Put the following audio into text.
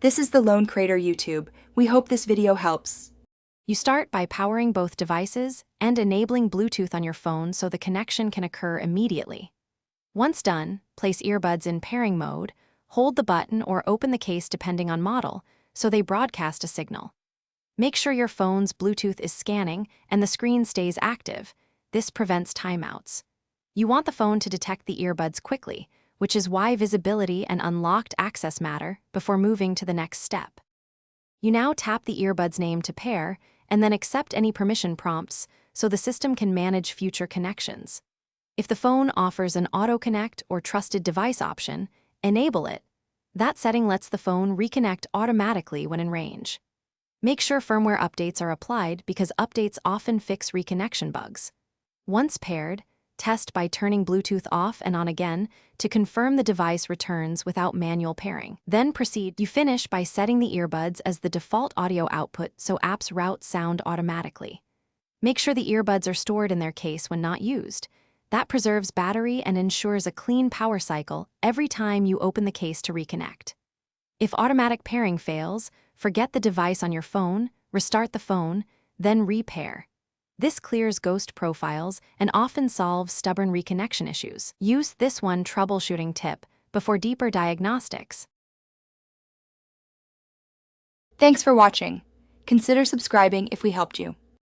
This is the Lone Crater YouTube. We hope this video helps. You start by powering both devices and enabling Bluetooth on your phone so the connection can occur immediately. Once done, place earbuds in pairing mode, hold the button or open the case depending on model, so they broadcast a signal. Make sure your phone's Bluetooth is scanning and the screen stays active. This prevents timeouts. You want the phone to detect the earbuds quickly, which is why visibility and unlocked access matter before moving to the next step. You now tap the earbud's name to pair and then accept any permission prompts so the system can manage future connections. If the phone offers an auto-connect or trusted device option, enable it. That setting lets the phone reconnect automatically when in range. Make sure firmware updates are applied because updates often fix reconnection bugs. Once paired, test by turning Bluetooth off and on again to confirm the device returns without manual pairing. Then proceed. You finish by setting the earbuds as the default audio output so apps route sound automatically. Make sure the earbuds are stored in their case when not used. That preserves battery and ensures a clean power cycle every time you open the case to reconnect. If automatic pairing fails, forget the device on your phone, restart the phone, then repair. This clears ghost profiles and often solves stubborn reconnection issues. Use this one troubleshooting tip before deeper diagnostics. Thanks for watching. Consider subscribing if we helped you.